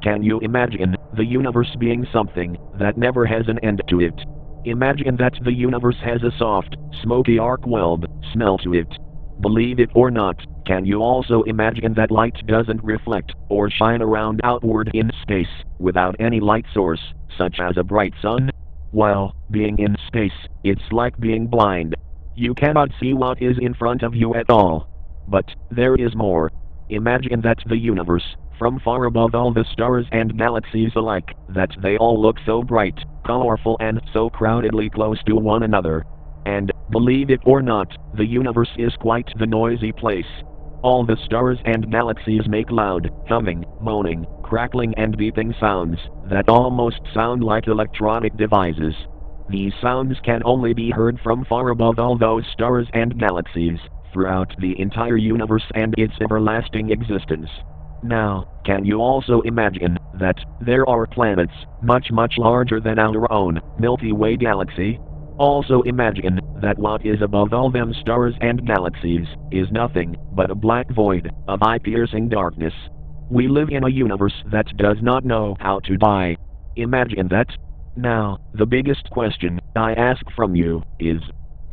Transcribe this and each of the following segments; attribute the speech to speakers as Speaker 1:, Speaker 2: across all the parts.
Speaker 1: Can you imagine the universe being something that never has an end to it? Imagine that the universe has a soft, smoky arc weld smell to it. Believe it or not, can you also imagine that light doesn't reflect or shine around outward in space without any light source, such as a bright sun? Well, being in space, it's like being blind. You cannot see what is in front of you at all. But there is more. Imagine that the universe, from far above all the stars and galaxies alike, that they all look so bright, colorful and so crowdedly close to one another. And, believe it or not, the universe is quite the noisy place. All the stars and galaxies make loud, humming, moaning, crackling and beeping sounds that almost sound like electronic devices. These sounds can only be heard from far above all those stars and galaxies, throughout the entire universe and its everlasting existence. Now, can you also imagine that there are planets much larger than our own Milky Way galaxy? Also imagine that what is above all them stars and galaxies is nothing but a black void of eye-piercing darkness. We live in a universe that does not know how to die. Imagine that. Now, the biggest question I ask from you is,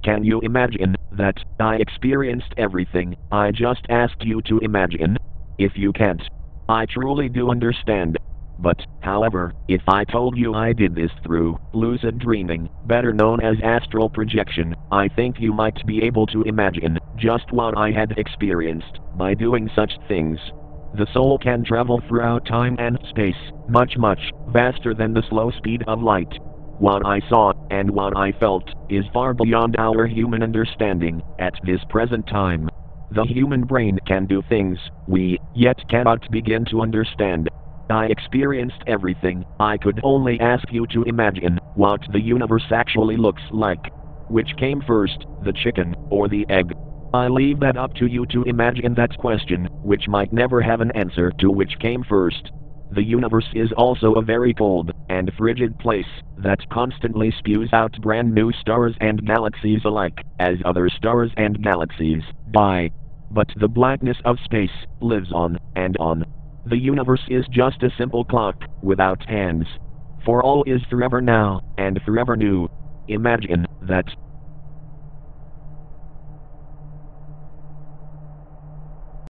Speaker 1: can you imagine that I experienced everything I just asked you to imagine? If you can't, I truly do understand. But, however, if I told you I did this through lucid dreaming, better known as astral projection, I think you might be able to imagine just what I had experienced by doing such things. The soul can travel throughout time and space, much faster than the slow speed of light. What I saw and what I felt is far beyond our human understanding at this present time. The human brain can do things we yet cannot begin to understand. I experienced everything. I could only ask you to imagine what the universe actually looks like. Which came first, the chicken or the egg? I leave that up to you to imagine that question, which might never have an answer to which came first. The universe is also a very cold and frigid place that constantly spews out brand new stars and galaxies alike, as other stars and galaxies die. But the blackness of space lives on and on. The universe is just a simple clock, without hands. For all is forever now, and forever new. Imagine that